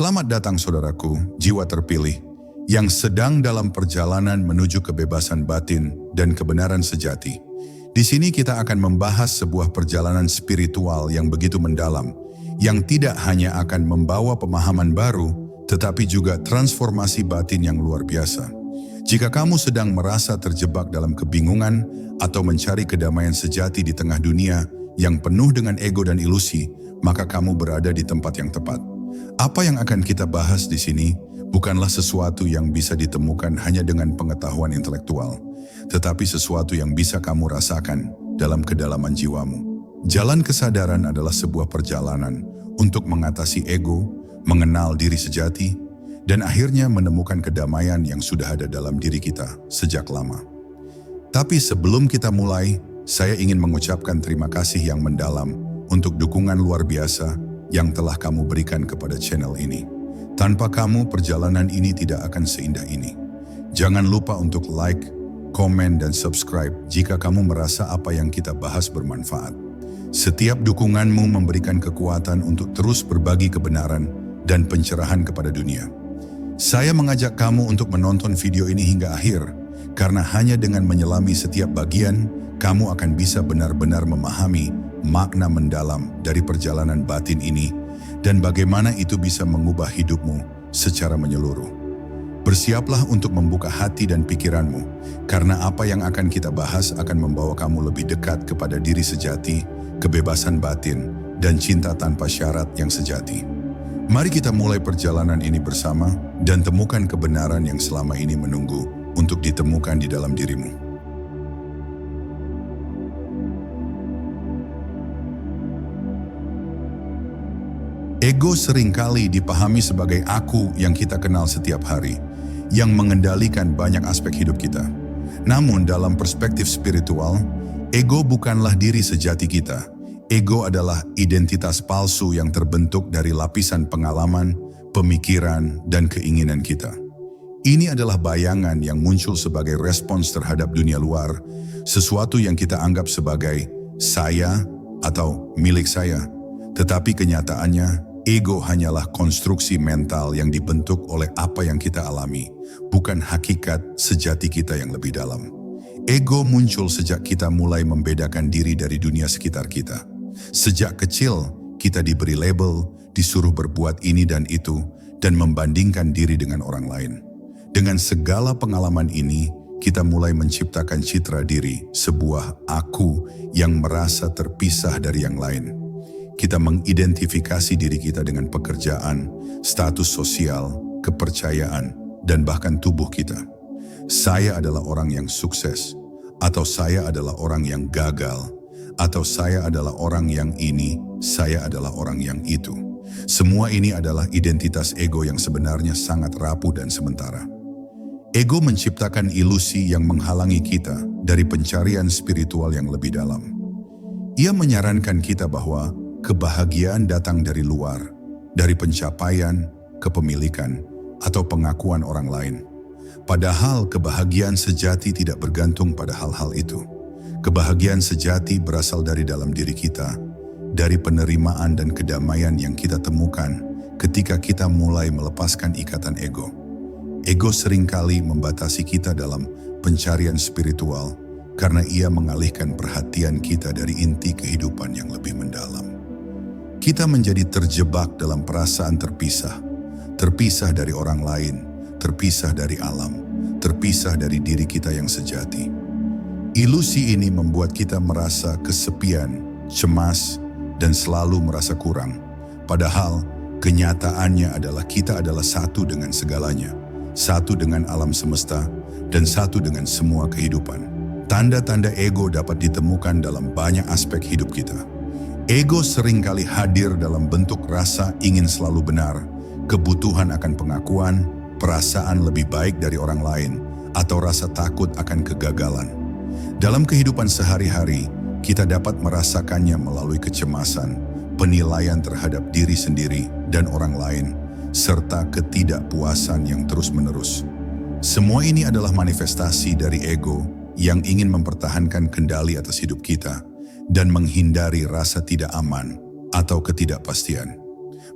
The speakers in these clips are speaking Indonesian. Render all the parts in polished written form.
Selamat datang saudaraku, jiwa terpilih, yang sedang dalam perjalanan menuju kebebasan batin dan kebenaran sejati. Di sini kita akan membahas sebuah perjalanan spiritual yang begitu mendalam, yang tidak hanya akan membawa pemahaman baru, tetapi juga transformasi batin yang luar biasa. Jika kamu sedang merasa terjebak dalam kebingungan atau mencari kedamaian sejati di tengah dunia yang penuh dengan ego dan ilusi, maka kamu berada di tempat yang tepat. Apa yang akan kita bahas di sini bukanlah sesuatu yang bisa ditemukan hanya dengan pengetahuan intelektual, tetapi sesuatu yang bisa kamu rasakan dalam kedalaman jiwamu. Jalan kesadaran adalah sebuah perjalanan untuk mengatasi ego, mengenal diri sejati, dan akhirnya menemukan kedamaian yang sudah ada dalam diri kita sejak lama. Tapi sebelum kita mulai, saya ingin mengucapkan terima kasih yang mendalam untuk dukungan luar biasa yang telah kamu berikan kepada channel ini. Tanpa kamu, perjalanan ini tidak akan seindah ini. Jangan lupa untuk like, komen, dan subscribe jika kamu merasa apa yang kita bahas bermanfaat. Setiap dukunganmu memberikan kekuatan untuk terus berbagi kebenaran dan pencerahan kepada dunia. Saya mengajak kamu untuk menonton video ini hingga akhir, karena hanya dengan menyelami setiap bagian, kamu akan bisa benar-benar memahami makna mendalam dari perjalanan batin ini dan bagaimana itu bisa mengubah hidupmu secara menyeluruh. Bersiaplah untuk membuka hati dan pikiranmu, karena apa yang akan kita bahas akan membawa kamu lebih dekat kepada diri sejati, kebebasan batin, dan cinta tanpa syarat yang sejati. Mari kita mulai perjalanan ini bersama dan temukan kebenaran yang selama ini menunggu untuk ditemukan di dalam dirimu. Ego seringkali dipahami sebagai aku yang kita kenal setiap hari, yang mengendalikan banyak aspek hidup kita. Namun dalam perspektif spiritual, ego bukanlah diri sejati kita. Ego adalah identitas palsu yang terbentuk dari lapisan pengalaman, pemikiran, dan keinginan kita. Ini adalah bayangan yang muncul sebagai respons terhadap dunia luar, sesuatu yang kita anggap sebagai saya atau milik saya. Tetapi kenyataannya, ego hanyalah konstruksi mental yang dibentuk oleh apa yang kita alami, bukan hakikat sejati kita yang lebih dalam. Ego muncul sejak kita mulai membedakan diri dari dunia sekitar kita. Sejak kecil, kita diberi label, disuruh berbuat ini dan itu, dan membandingkan diri dengan orang lain. Dengan segala pengalaman ini, kita mulai menciptakan citra diri, sebuah aku yang merasa terpisah dari yang lain. Kita mengidentifikasi diri kita dengan pekerjaan, status sosial, kepercayaan, dan bahkan tubuh kita. Saya adalah orang yang sukses, atau saya adalah orang yang gagal, atau saya adalah orang yang ini, saya adalah orang yang itu. Semua ini adalah identitas ego yang sebenarnya sangat rapuh dan sementara. Ego menciptakan ilusi yang menghalangi kita dari pencarian spiritual yang lebih dalam. Ia menyarankan kita bahwa kebahagiaan datang dari luar, dari pencapaian, kepemilikan, atau pengakuan orang lain. Padahal kebahagiaan sejati tidak bergantung pada hal-hal itu. Kebahagiaan sejati berasal dari dalam diri kita, dari penerimaan dan kedamaian yang kita temukan ketika kita mulai melepaskan ikatan ego. Ego seringkali membatasi kita dalam pencarian spiritual karena ia mengalihkan perhatian kita dari inti kehidupan yang lebih mendalam. Kita menjadi terjebak dalam perasaan terpisah dari orang lain, terpisah dari alam, terpisah dari diri kita yang sejati. Ilusi ini membuat kita merasa kesepian, cemas, dan selalu merasa kurang. Padahal kenyataannya adalah kita adalah satu dengan segalanya, satu dengan alam semesta, dan satu dengan semua kehidupan. Tanda-tanda ego dapat ditemukan dalam banyak aspek hidup kita. Ego seringkali hadir dalam bentuk rasa ingin selalu benar, kebutuhan akan pengakuan, perasaan lebih baik dari orang lain, atau rasa takut akan kegagalan. Dalam kehidupan sehari-hari, kita dapat merasakannya melalui kecemasan, penilaian terhadap diri sendiri dan orang lain, serta ketidakpuasan yang terus-menerus. Semua ini adalah manifestasi dari ego yang ingin mempertahankan kendali atas hidup kita dan menghindari rasa tidak aman atau ketidakpastian.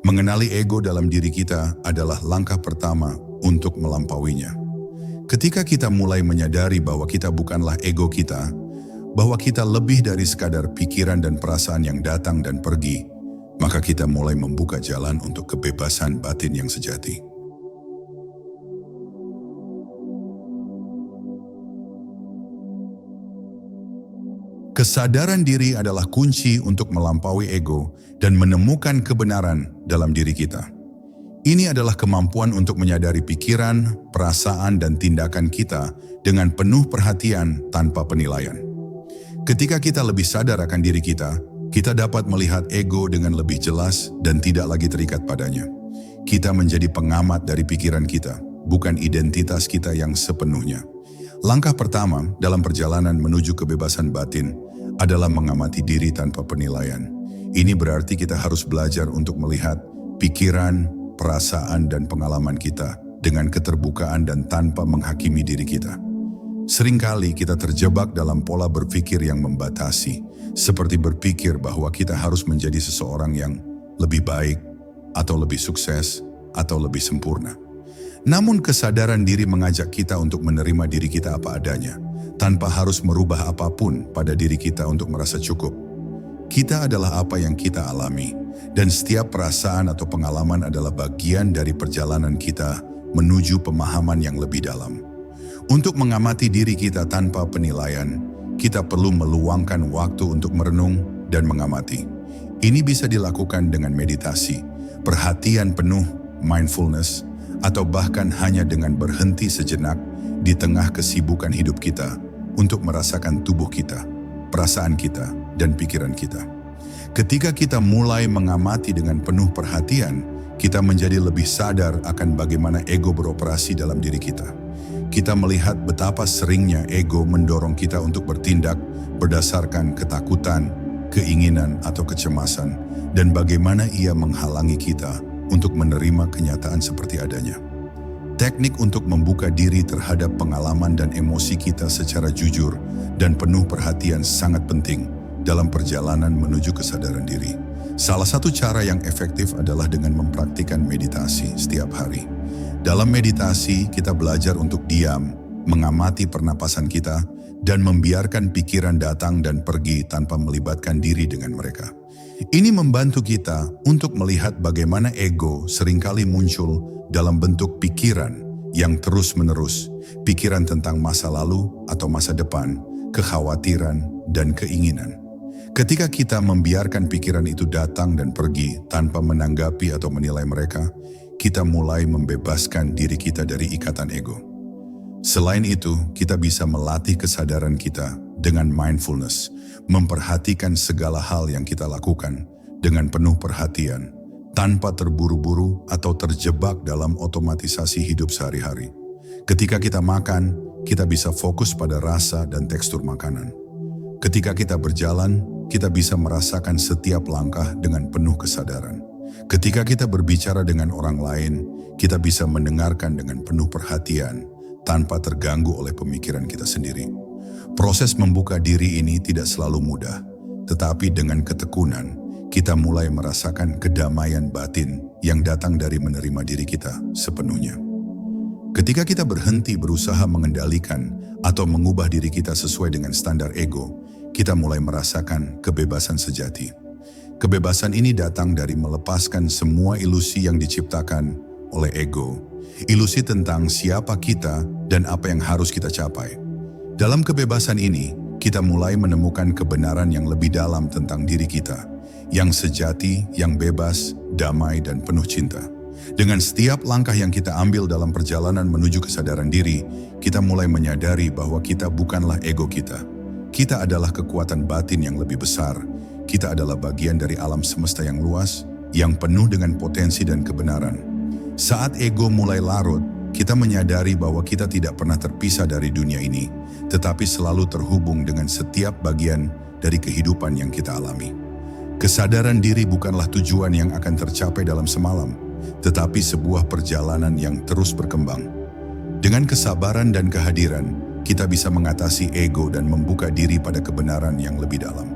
Mengenali ego dalam diri kita adalah langkah pertama untuk melampauinya. Ketika kita mulai menyadari bahwa kita bukanlah ego kita, bahwa kita lebih dari sekadar pikiran dan perasaan yang datang dan pergi, maka kita mulai membuka jalan untuk kebebasan batin yang sejati. Kesadaran diri adalah kunci untuk melampaui ego dan menemukan kebenaran dalam diri kita. Ini adalah kemampuan untuk menyadari pikiran, perasaan, dan tindakan kita dengan penuh perhatian tanpa penilaian. Ketika kita lebih sadar akan diri kita dapat melihat ego dengan lebih jelas dan tidak lagi terikat padanya. Kita menjadi pengamat dari pikiran kita, bukan identitas kita yang sepenuhnya. Langkah pertama dalam perjalanan menuju kebebasan batin adalah mengamati diri tanpa penilaian. Ini berarti kita harus belajar untuk melihat pikiran, perasaan, dan pengalaman kita dengan keterbukaan dan tanpa menghakimi diri kita. Seringkali kita terjebak dalam pola berpikir yang membatasi, seperti berpikir bahwa kita harus menjadi seseorang yang lebih baik, atau lebih sukses, atau lebih sempurna. Namun kesadaran diri mengajak kita untuk menerima diri kita apa adanya, tanpa harus merubah apapun pada diri kita untuk merasa cukup. Kita adalah apa yang kita alami, dan setiap perasaan atau pengalaman adalah bagian dari perjalanan kita menuju pemahaman yang lebih dalam. Untuk mengamati diri kita tanpa penilaian, kita perlu meluangkan waktu untuk merenung dan mengamati. Ini bisa dilakukan dengan meditasi, perhatian penuh, mindfulness, atau bahkan hanya dengan berhenti sejenak di tengah kesibukan hidup kita untuk merasakan tubuh kita, perasaan kita, dan pikiran kita. Ketika kita mulai mengamati dengan penuh perhatian, kita menjadi lebih sadar akan bagaimana ego beroperasi dalam diri kita. Kita melihat betapa seringnya ego mendorong kita untuk bertindak berdasarkan ketakutan, keinginan, atau kecemasan, dan bagaimana ia menghalangi kita untuk menerima kenyataan seperti adanya. Teknik untuk membuka diri terhadap pengalaman dan emosi kita secara jujur dan penuh perhatian sangat penting dalam perjalanan menuju kesadaran diri. Salah satu cara yang efektif adalah dengan mempraktikkan meditasi setiap hari. Dalam meditasi, kita belajar untuk diam, mengamati pernapasan kita, dan membiarkan pikiran datang dan pergi tanpa melibatkan diri dengan mereka. Ini membantu kita untuk melihat bagaimana ego seringkali muncul dalam bentuk pikiran yang terus-menerus, pikiran tentang masa lalu atau masa depan, kekhawatiran, dan keinginan. Ketika kita membiarkan pikiran itu datang dan pergi tanpa menanggapi atau menilai mereka, kita mulai membebaskan diri kita dari ikatan ego. Selain itu, kita bisa melatih kesadaran kita dengan mindfulness, memperhatikan segala hal yang kita lakukan dengan penuh perhatian, tanpa terburu-buru atau terjebak dalam otomatisasi hidup sehari-hari. Ketika kita makan, kita bisa fokus pada rasa dan tekstur makanan. Ketika kita berjalan, kita bisa merasakan setiap langkah dengan penuh kesadaran. Ketika kita berbicara dengan orang lain, kita bisa mendengarkan dengan penuh perhatian, tanpa terganggu oleh pemikiran kita sendiri. Proses membuka diri ini tidak selalu mudah, tetapi dengan ketekunan, kita mulai merasakan kedamaian batin yang datang dari menerima diri kita sepenuhnya. Ketika kita berhenti berusaha mengendalikan atau mengubah diri kita sesuai dengan standar ego, kita mulai merasakan kebebasan sejati. Kebebasan ini datang dari melepaskan semua ilusi yang diciptakan oleh ego, ilusi tentang siapa kita dan apa yang harus kita capai. Dalam kebebasan ini, kita mulai menemukan kebenaran yang lebih dalam tentang diri kita, yang sejati, yang bebas, damai, dan penuh cinta. Dengan setiap langkah yang kita ambil dalam perjalanan menuju kesadaran diri, kita mulai menyadari bahwa kita bukanlah ego kita. Kita adalah kekuatan batin yang lebih besar. Kita adalah bagian dari alam semesta yang luas, yang penuh dengan potensi dan kebenaran. Saat ego mulai larut, kita menyadari bahwa kita tidak pernah terpisah dari dunia ini, tetapi selalu terhubung dengan setiap bagian dari kehidupan yang kita alami. Kesadaran diri bukanlah tujuan yang akan tercapai dalam semalam, tetapi sebuah perjalanan yang terus berkembang. Dengan kesabaran dan kehadiran, kita bisa mengatasi ego dan membuka diri pada kebenaran yang lebih dalam.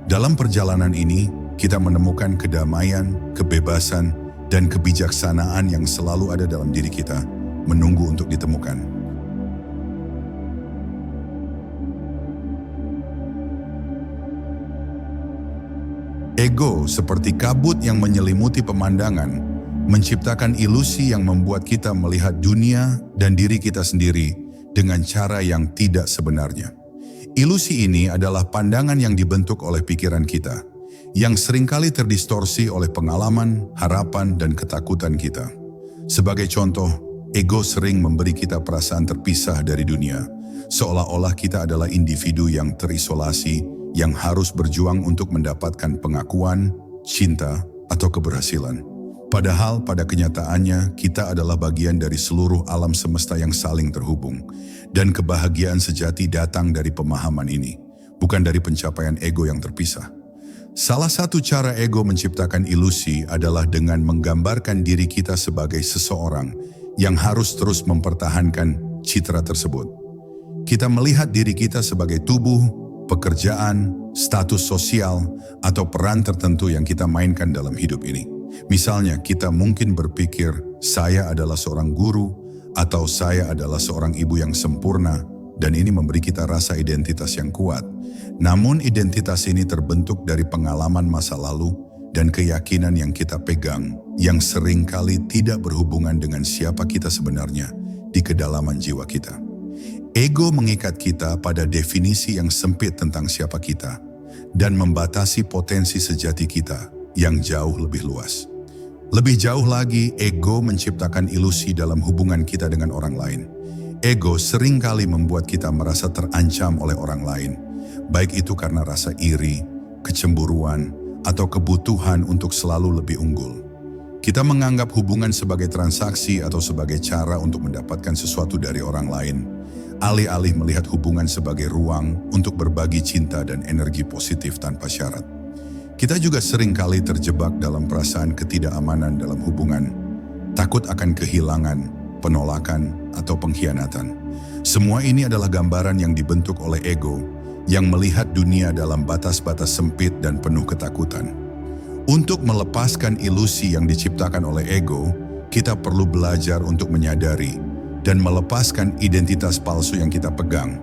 Dalam perjalanan ini, kita menemukan kedamaian, kebebasan, dan kebijaksanaan yang selalu ada dalam diri kita, menunggu untuk ditemukan. Ego seperti kabut yang menyelimuti pemandangan, menciptakan ilusi yang membuat kita melihat dunia dan diri kita sendiri dengan cara yang tidak sebenarnya. Ilusi ini adalah pandangan yang dibentuk oleh pikiran kita, yang seringkali terdistorsi oleh pengalaman, harapan, dan ketakutan kita. Sebagai contoh, ego sering memberi kita perasaan terpisah dari dunia, seolah-olah kita adalah individu yang terisolasi, yang harus berjuang untuk mendapatkan pengakuan, cinta, atau keberhasilan. Padahal pada kenyataannya kita adalah bagian dari seluruh alam semesta yang saling terhubung, dan kebahagiaan sejati datang dari pemahaman ini, bukan dari pencapaian ego yang terpisah. Salah satu cara ego menciptakan ilusi adalah dengan menggambarkan diri kita sebagai seseorang yang harus terus mempertahankan citra tersebut. Kita melihat diri kita sebagai tubuh, pekerjaan, status sosial, atau peran tertentu yang kita mainkan dalam hidup ini. Misalnya, kita mungkin berpikir, saya adalah seorang guru, atau saya adalah seorang ibu yang sempurna, dan ini memberi kita rasa identitas yang kuat. Namun identitas ini terbentuk dari pengalaman masa lalu dan keyakinan yang kita pegang, yang seringkali tidak berhubungan dengan siapa kita sebenarnya di kedalaman jiwa kita. Ego mengikat kita pada definisi yang sempit tentang siapa kita dan membatasi potensi sejati kita yang jauh lebih luas. Lebih jauh lagi, ego menciptakan ilusi dalam hubungan kita dengan orang lain. Ego seringkali membuat kita merasa terancam oleh orang lain, baik itu karena rasa iri, kecemburuan, atau kebutuhan untuk selalu lebih unggul. Kita menganggap hubungan sebagai transaksi atau sebagai cara untuk mendapatkan sesuatu dari orang lain, alih-alih melihat hubungan sebagai ruang untuk berbagi cinta dan energi positif tanpa syarat. Kita juga sering kali terjebak dalam perasaan ketidakamanan dalam hubungan, takut akan kehilangan, penolakan, atau pengkhianatan. Semua ini adalah gambaran yang dibentuk oleh ego yang melihat dunia dalam batas-batas sempit dan penuh ketakutan. Untuk melepaskan ilusi yang diciptakan oleh ego, kita perlu belajar untuk menyadari dan melepaskan identitas palsu yang kita pegang.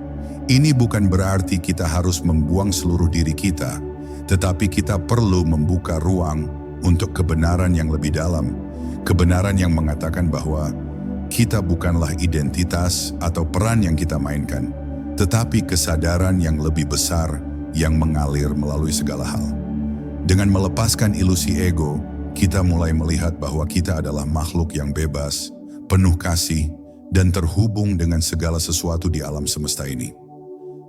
Ini bukan berarti kita harus membuang seluruh diri kita, tetapi kita perlu membuka ruang untuk kebenaran yang lebih dalam, kebenaran yang mengatakan bahwa kita bukanlah identitas atau peran yang kita mainkan, tetapi kesadaran yang lebih besar yang mengalir melalui segala hal. Dengan melepaskan ilusi ego, kita mulai melihat bahwa kita adalah makhluk yang bebas, penuh kasih, dan terhubung dengan segala sesuatu di alam semesta ini.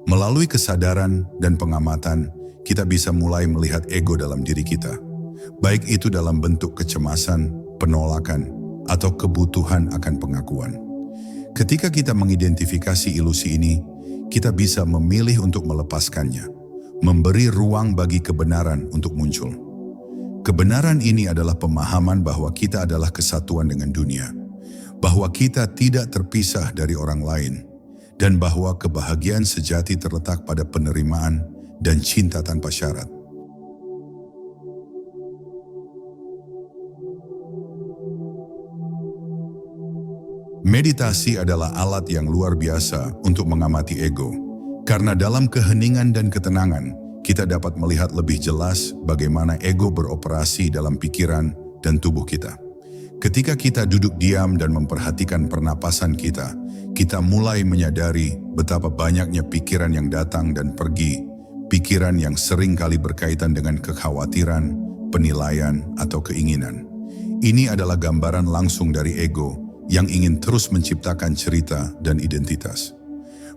Melalui kesadaran dan pengamatan, kita bisa mulai melihat ego dalam diri kita, baik itu dalam bentuk kecemasan, penolakan, atau kebutuhan akan pengakuan. Ketika kita mengidentifikasi ilusi ini, kita bisa memilih untuk melepaskannya, memberi ruang bagi kebenaran untuk muncul. Kebenaran ini adalah pemahaman bahwa kita adalah kesatuan dengan dunia, bahwa kita tidak terpisah dari orang lain, dan bahwa kebahagiaan sejati terletak pada penerimaan dan cinta tanpa syarat. Meditasi adalah alat yang luar biasa untuk mengamati ego, karena dalam keheningan dan ketenangan, kita dapat melihat lebih jelas bagaimana ego beroperasi dalam pikiran dan tubuh kita. Ketika kita duduk diam dan memperhatikan pernapasan kita, kita mulai menyadari betapa banyaknya pikiran yang datang dan pergi, pikiran yang sering kali berkaitan dengan kekhawatiran, penilaian, atau keinginan. Ini adalah gambaran langsung dari ego yang ingin terus menciptakan cerita dan identitas.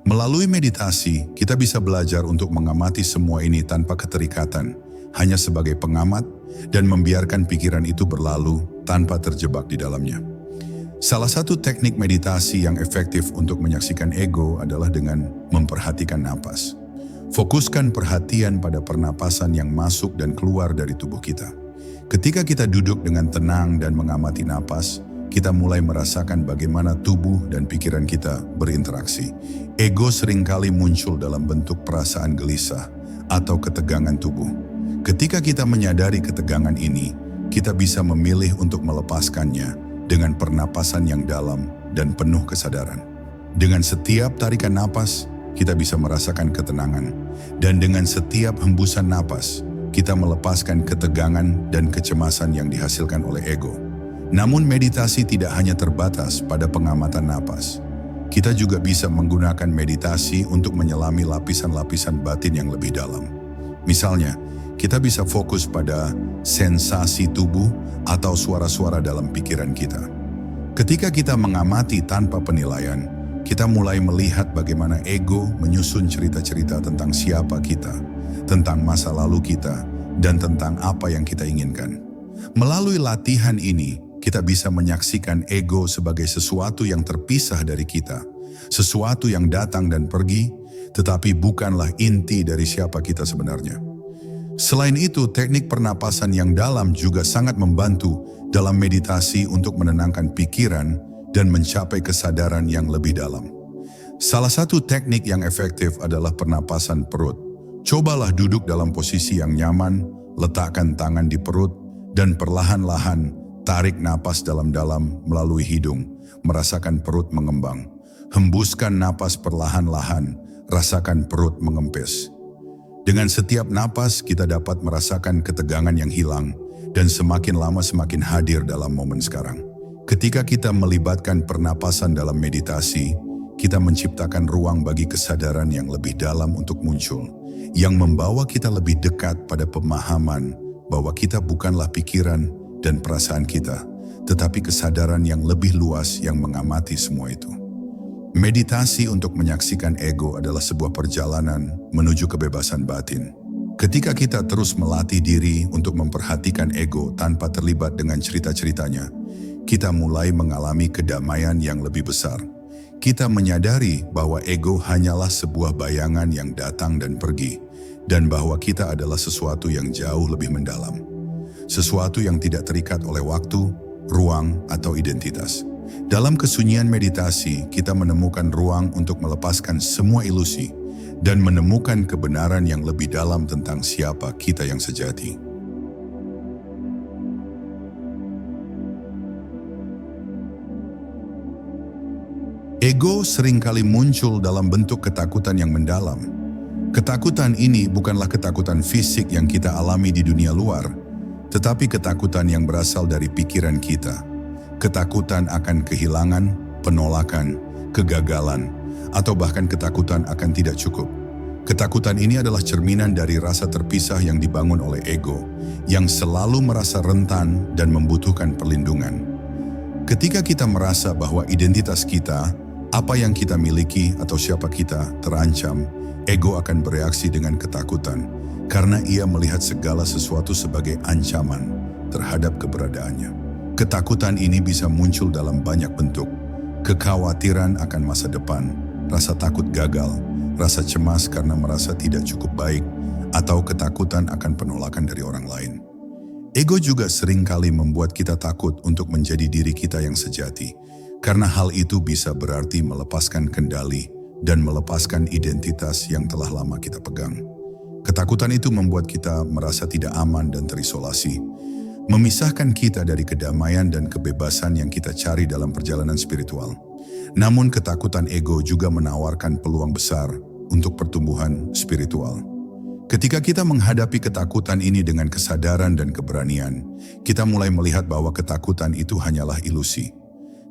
Melalui meditasi, kita bisa belajar untuk mengamati semua ini tanpa keterikatan, hanya sebagai pengamat, dan membiarkan pikiran itu berlalu tanpa terjebak di dalamnya. Salah satu teknik meditasi yang efektif untuk menyaksikan ego adalah dengan memperhatikan napas. Fokuskan perhatian pada pernapasan yang masuk dan keluar dari tubuh kita. Ketika kita duduk dengan tenang dan mengamati napas, kita mulai merasakan bagaimana tubuh dan pikiran kita berinteraksi. Ego seringkali muncul dalam bentuk perasaan gelisah atau ketegangan tubuh. Ketika kita menyadari ketegangan ini, kita bisa memilih untuk melepaskannya dengan pernapasan yang dalam dan penuh kesadaran. Dengan setiap tarikan napas, kita bisa merasakan ketenangan, dan dengan setiap hembusan napas, kita melepaskan ketegangan dan kecemasan yang dihasilkan oleh ego. Namun meditasi tidak hanya terbatas pada pengamatan napas. Kita juga bisa menggunakan meditasi untuk menyelami lapisan-lapisan batin yang lebih dalam. Misalnya, kita bisa fokus pada sensasi tubuh atau suara-suara dalam pikiran kita. Ketika kita mengamati tanpa penilaian, kita mulai melihat bagaimana ego menyusun cerita-cerita tentang siapa kita, tentang masa lalu kita, dan tentang apa yang kita inginkan. Melalui latihan ini, kita bisa menyaksikan ego sebagai sesuatu yang terpisah dari kita, sesuatu yang datang dan pergi, tetapi bukanlah inti dari siapa kita sebenarnya. Selain itu, teknik pernapasan yang dalam juga sangat membantu dalam meditasi untuk menenangkan pikiran dan mencapai kesadaran yang lebih dalam. Salah satu teknik yang efektif adalah pernapasan perut. Cobalah duduk dalam posisi yang nyaman, letakkan tangan di perut, dan perlahan-lahan tarik napas dalam-dalam melalui hidung, merasakan perut mengembang. Hembuskan napas perlahan-lahan, rasakan perut mengempis. Dengan setiap napas, kita dapat merasakan ketegangan yang hilang dan semakin lama semakin hadir dalam momen sekarang. Ketika kita melibatkan pernapasan dalam meditasi, kita menciptakan ruang bagi kesadaran yang lebih dalam untuk muncul, yang membawa kita lebih dekat pada pemahaman bahwa kita bukanlah pikiran dan perasaan kita, tetapi kesadaran yang lebih luas yang mengamati semua itu. Meditasi untuk menyaksikan ego adalah sebuah perjalanan menuju kebebasan batin. Ketika kita terus melatih diri untuk memperhatikan ego tanpa terlibat dengan cerita-ceritanya, kita mulai mengalami kedamaian yang lebih besar. Kita menyadari bahwa ego hanyalah sebuah bayangan yang datang dan pergi, dan bahwa kita adalah sesuatu yang jauh lebih mendalam. Sesuatu yang tidak terikat oleh waktu, ruang, atau identitas. Dalam kesunyian meditasi, kita menemukan ruang untuk melepaskan semua ilusi dan menemukan kebenaran yang lebih dalam tentang siapa kita yang sejati. Ego seringkali muncul dalam bentuk ketakutan yang mendalam. Ketakutan ini bukanlah ketakutan fisik yang kita alami di dunia luar, tetapi ketakutan yang berasal dari pikiran kita. Ketakutan akan kehilangan, penolakan, kegagalan, atau bahkan ketakutan akan tidak cukup. Ketakutan ini adalah cerminan dari rasa terpisah yang dibangun oleh ego, yang selalu merasa rentan dan membutuhkan perlindungan. Ketika kita merasa bahwa identitas kita, apa yang kita miliki atau siapa kita terancam, ego akan bereaksi dengan ketakutan, karena ia melihat segala sesuatu sebagai ancaman terhadap keberadaannya. Ketakutan ini bisa muncul dalam banyak bentuk. Kekhawatiran akan masa depan, rasa takut gagal, rasa cemas karena merasa tidak cukup baik, atau ketakutan akan penolakan dari orang lain. Ego juga seringkali membuat kita takut untuk menjadi diri kita yang sejati, karena hal itu bisa berarti melepaskan kendali dan melepaskan identitas yang telah lama kita pegang. Ketakutan itu membuat kita merasa tidak aman dan terisolasi, memisahkan kita dari kedamaian dan kebebasan yang kita cari dalam perjalanan spiritual. Namun ketakutan ego juga menawarkan peluang besar untuk pertumbuhan spiritual. Ketika kita menghadapi ketakutan ini dengan kesadaran dan keberanian, kita mulai melihat bahwa ketakutan itu hanyalah ilusi.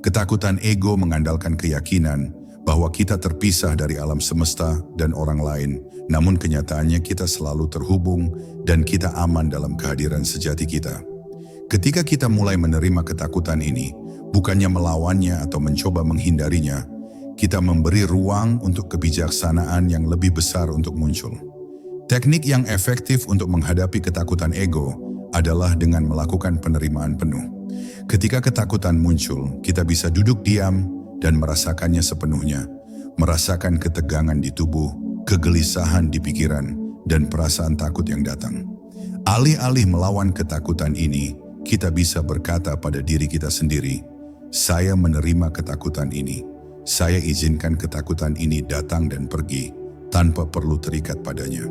Ketakutan ego mengandalkan keyakinan bahwa kita terpisah dari alam semesta dan orang lain, namun kenyataannya kita selalu terhubung dan kita aman dalam kehadiran sejati kita. Ketika kita mulai menerima ketakutan ini, bukannya melawannya atau mencoba menghindarinya, kita memberi ruang untuk kebijaksanaan yang lebih besar untuk muncul. Teknik yang efektif untuk menghadapi ketakutan ego adalah dengan melakukan penerimaan penuh. Ketika ketakutan muncul, kita bisa duduk diam dan merasakannya sepenuhnya, merasakan ketegangan di tubuh, kegelisahan di pikiran, dan perasaan takut yang datang. Alih-alih melawan ketakutan ini, kita bisa berkata pada diri kita sendiri, "Saya menerima ketakutan ini. Saya izinkan ketakutan ini datang dan pergi, tanpa perlu terikat padanya."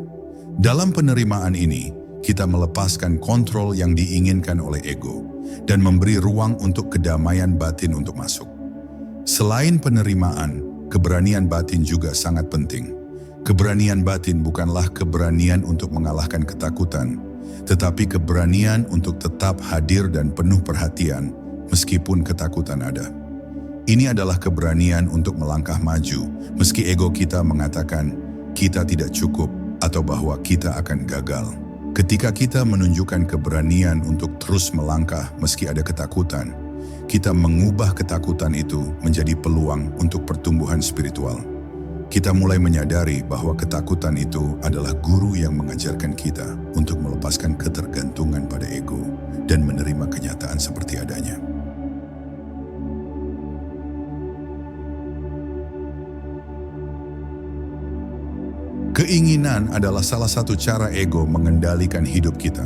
Dalam penerimaan ini, kita melepaskan kontrol yang diinginkan oleh ego dan memberi ruang untuk kedamaian batin untuk masuk. Selain penerimaan, keberanian batin juga sangat penting. Keberanian batin bukanlah keberanian untuk mengalahkan ketakutan, tetapi keberanian untuk tetap hadir dan penuh perhatian meskipun ketakutan ada. Ini adalah keberanian untuk melangkah maju meski ego kita mengatakan kita tidak cukup atau bahwa kita akan gagal. Ketika kita menunjukkan keberanian untuk terus melangkah meski ada ketakutan, kita mengubah ketakutan itu menjadi peluang untuk pertumbuhan spiritual. Kita mulai menyadari bahwa ketakutan itu adalah guru yang mengajarkan kita untuk melepaskan ketergantungan pada ego dan menerima kenyataan seperti adanya. Keinginan adalah salah satu cara ego mengendalikan hidup kita.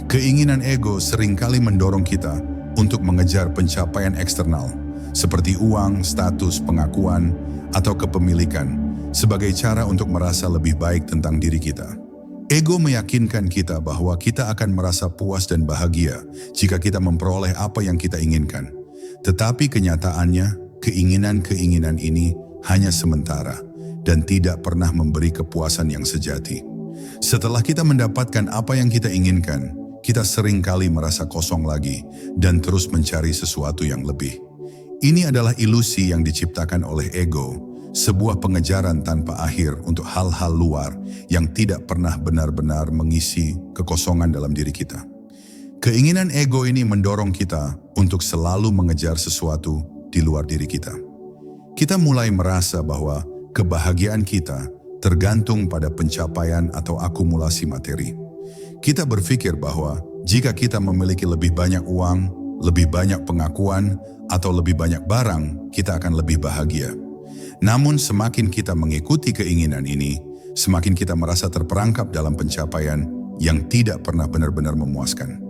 Keinginan ego seringkali mendorong kita untuk mengejar pencapaian eksternal, seperti uang, status, pengakuan, atau kepemilikan, sebagai cara untuk merasa lebih baik tentang diri kita. Ego meyakinkan kita bahwa kita akan merasa puas dan bahagia jika kita memperoleh apa yang kita inginkan. Tetapi kenyataannya, keinginan-keinginan ini hanya sementara dan tidak pernah memberi kepuasan yang sejati. Setelah kita mendapatkan apa yang kita inginkan, kita seringkali merasa kosong lagi dan terus mencari sesuatu yang lebih. Ini adalah ilusi yang diciptakan oleh ego, sebuah pengejaran tanpa akhir untuk hal-hal luar yang tidak pernah benar-benar mengisi kekosongan dalam diri kita. Keinginan ego ini mendorong kita untuk selalu mengejar sesuatu di luar diri kita. Kita mulai merasa bahwa kebahagiaan kita tergantung pada pencapaian atau akumulasi materi. Kita berpikir bahwa jika kita memiliki lebih banyak uang, lebih banyak pengakuan, atau lebih banyak barang, kita akan lebih bahagia. Namun semakin kita mengikuti keinginan ini, semakin kita merasa terperangkap dalam pencapaian yang tidak pernah benar-benar memuaskan.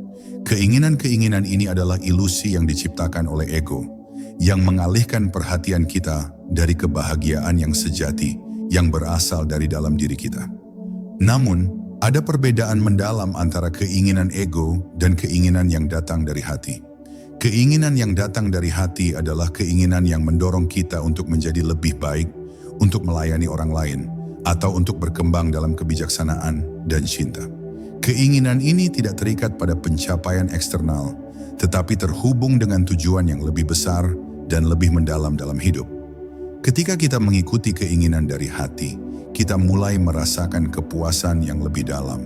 Keinginan-keinginan ini adalah ilusi yang diciptakan oleh ego, yang mengalihkan perhatian kita dari kebahagiaan yang sejati yang berasal dari dalam diri kita. Namun, ada perbedaan mendalam antara keinginan ego dan keinginan yang datang dari hati. Keinginan yang datang dari hati adalah keinginan yang mendorong kita untuk menjadi lebih baik, untuk melayani orang lain, atau untuk berkembang dalam kebijaksanaan dan cinta. Keinginan ini tidak terikat pada pencapaian eksternal, tetapi terhubung dengan tujuan yang lebih besar dan lebih mendalam dalam hidup. Ketika kita mengikuti keinginan dari hati, kita mulai merasakan kepuasan yang lebih dalam.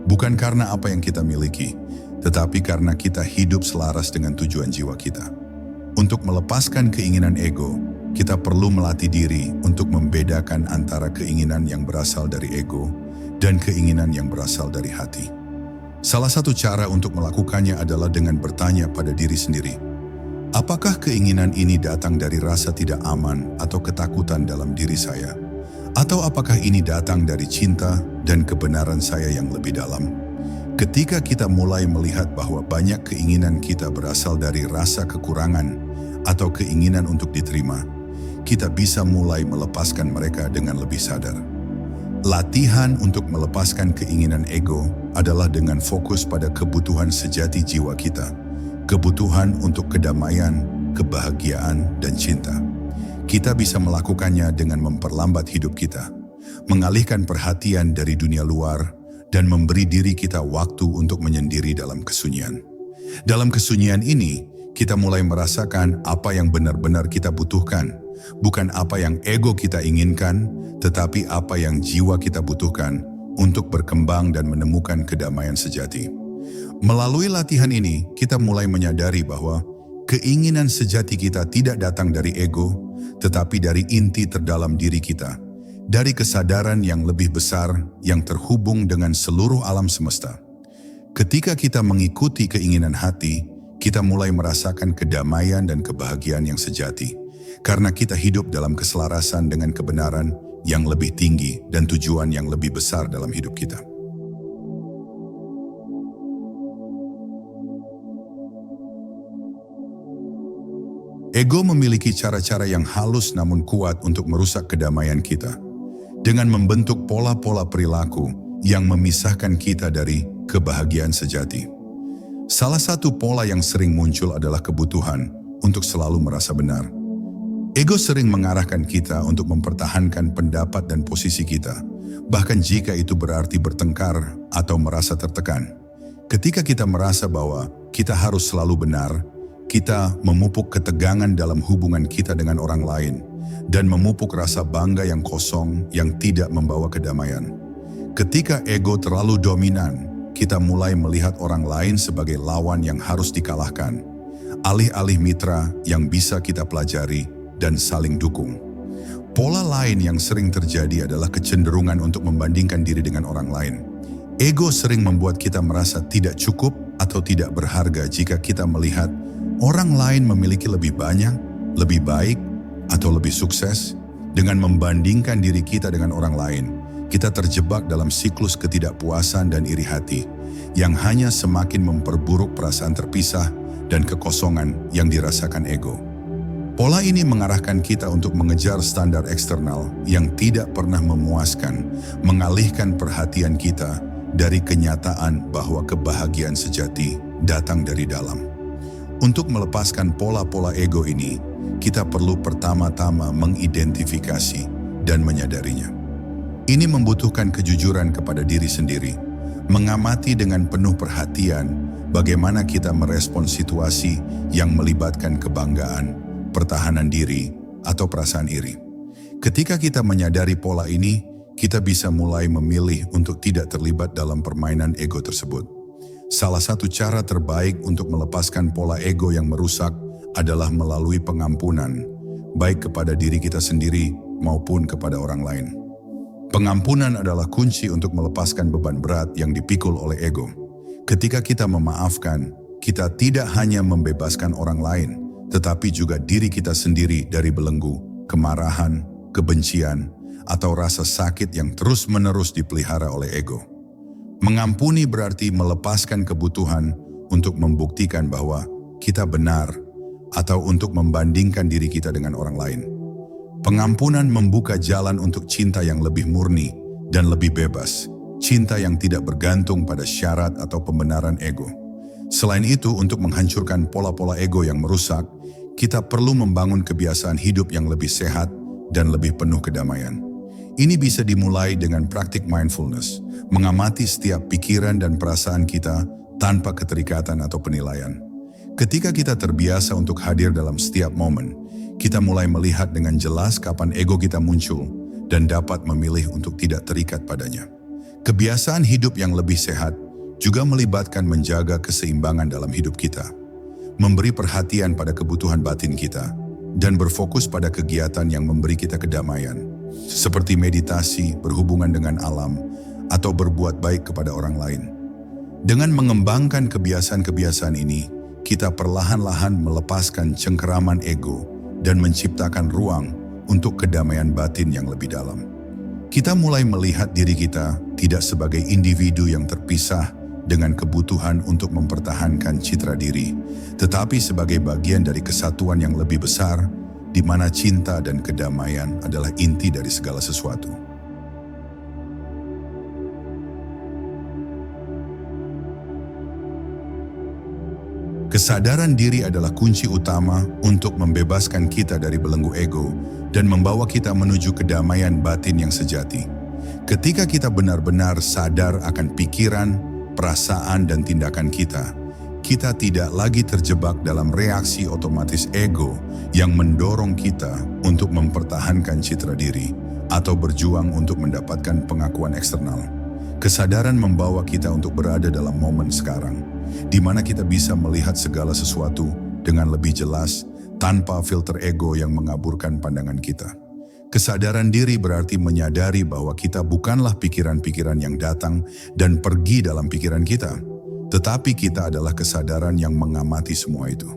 Bukan karena apa yang kita miliki, tetapi karena kita hidup selaras dengan tujuan jiwa kita. Untuk melepaskan keinginan ego, kita perlu melatih diri untuk membedakan antara keinginan yang berasal dari ego dan keinginan yang berasal dari hati. Salah satu cara untuk melakukannya adalah dengan bertanya pada diri sendiri, apakah keinginan ini datang dari rasa tidak aman atau ketakutan dalam diri saya? Atau apakah ini datang dari cinta dan kebenaran saya yang lebih dalam? Ketika kita mulai melihat bahwa banyak keinginan kita berasal dari rasa kekurangan atau keinginan untuk diterima, kita bisa mulai melepaskan mereka dengan lebih sadar. Latihan untuk melepaskan keinginan ego adalah dengan fokus pada kebutuhan sejati jiwa kita, kebutuhan untuk kedamaian, kebahagiaan, dan cinta. Kita bisa melakukannya dengan memperlambat hidup kita, mengalihkan perhatian dari dunia luar, dan memberi diri kita waktu untuk menyendiri dalam kesunyian. Dalam kesunyian ini, kita mulai merasakan apa yang benar-benar kita butuhkan, bukan apa yang ego kita inginkan, tetapi apa yang jiwa kita butuhkan untuk berkembang dan menemukan kedamaian sejati. Melalui latihan ini, kita mulai menyadari bahwa keinginan sejati kita tidak datang dari ego, tetapi dari inti terdalam diri kita, dari kesadaran yang lebih besar yang terhubung dengan seluruh alam semesta. Ketika kita mengikuti keinginan hati, kita mulai merasakan kedamaian dan kebahagiaan yang sejati, karena kita hidup dalam keselarasan dengan kebenaran yang lebih tinggi dan tujuan yang lebih besar dalam hidup kita. Ego memiliki cara-cara yang halus namun kuat untuk merusak kedamaian kita, dengan membentuk pola-pola perilaku yang memisahkan kita dari kebahagiaan sejati. Salah satu pola yang sering muncul adalah kebutuhan untuk selalu merasa benar. Ego sering mengarahkan kita untuk mempertahankan pendapat dan posisi kita, bahkan jika itu berarti bertengkar atau merasa tertekan. Ketika kita merasa bahwa kita harus selalu benar, kita memupuk ketegangan dalam hubungan kita dengan orang lain dan memupuk rasa bangga yang kosong yang tidak membawa kedamaian. Ketika ego terlalu dominan, kita mulai melihat orang lain sebagai lawan yang harus dikalahkan, alih-alih mitra yang bisa kita pelajari dan saling dukung. Pola lain yang sering terjadi adalah kecenderungan untuk membandingkan diri dengan orang lain. Ego sering membuat kita merasa tidak cukup atau tidak berharga jika kita melihat orang lain memiliki lebih banyak, lebih baik, atau lebih sukses. Dengan membandingkan diri kita dengan orang lain, kita terjebak dalam siklus ketidakpuasan dan iri hati yang hanya semakin memperburuk perasaan terpisah dan kekosongan yang dirasakan ego. Pola ini mengarahkan kita untuk mengejar standar eksternal yang tidak pernah memuaskan, mengalihkan perhatian kita dari kenyataan bahwa kebahagiaan sejati datang dari dalam. Untuk melepaskan pola-pola ego ini, kita perlu pertama-tama mengidentifikasi dan menyadarinya. Ini membutuhkan kejujuran kepada diri sendiri, mengamati dengan penuh perhatian bagaimana kita merespons situasi yang melibatkan kebanggaan, pertahanan diri, atau perasaan iri. Ketika kita menyadari pola ini, kita bisa mulai memilih untuk tidak terlibat dalam permainan ego tersebut. Salah satu cara terbaik untuk melepaskan pola ego yang merusak adalah melalui pengampunan, baik kepada diri kita sendiri maupun kepada orang lain. Pengampunan adalah kunci untuk melepaskan beban berat yang dipikul oleh ego. Ketika kita memaafkan, kita tidak hanya membebaskan orang lain, tetapi juga diri kita sendiri dari belenggu, kemarahan, kebencian, atau rasa sakit yang terus-menerus dipelihara oleh ego. Mengampuni berarti melepaskan kebutuhan untuk membuktikan bahwa kita benar atau untuk membandingkan diri kita dengan orang lain. Pengampunan membuka jalan untuk cinta yang lebih murni dan lebih bebas, cinta yang tidak bergantung pada syarat atau pembenaran ego. Selain itu, untuk menghancurkan pola-pola ego yang merusak, kita perlu membangun kebiasaan hidup yang lebih sehat dan lebih penuh kedamaian. Ini bisa dimulai dengan praktik mindfulness, mengamati setiap pikiran dan perasaan kita tanpa keterikatan atau penilaian. Ketika kita terbiasa untuk hadir dalam setiap momen, kita mulai melihat dengan jelas kapan ego kita muncul dan dapat memilih untuk tidak terikat padanya. Kebiasaan hidup yang lebih sehat juga melibatkan menjaga keseimbangan dalam hidup kita, memberi perhatian pada kebutuhan batin kita, dan berfokus pada kegiatan yang memberi kita kedamaian, seperti meditasi, berhubungan dengan alam, atau berbuat baik kepada orang lain. Dengan mengembangkan kebiasaan-kebiasaan ini, kita perlahan-lahan melepaskan cengkeraman ego dan menciptakan ruang untuk kedamaian batin yang lebih dalam. Kita mulai melihat diri kita tidak sebagai individu yang terpisah dengan kebutuhan untuk mempertahankan citra diri, tetapi sebagai bagian dari kesatuan yang lebih besar, di mana cinta dan kedamaian adalah inti dari segala sesuatu. Kesadaran diri adalah kunci utama untuk membebaskan kita dari belenggu ego dan membawa kita menuju kedamaian batin yang sejati. Ketika kita benar-benar sadar akan pikiran, perasaan, dan tindakan kita, kita tidak lagi terjebak dalam reaksi otomatis ego yang mendorong kita untuk mempertahankan citra diri atau berjuang untuk mendapatkan pengakuan eksternal. Kesadaran membawa kita untuk berada dalam momen sekarang, di mana kita bisa melihat segala sesuatu dengan lebih jelas tanpa filter ego yang mengaburkan pandangan kita. Kesadaran diri berarti menyadari bahwa kita bukanlah pikiran-pikiran yang datang dan pergi dalam pikiran kita, tetapi kita adalah kesadaran yang mengamati semua itu.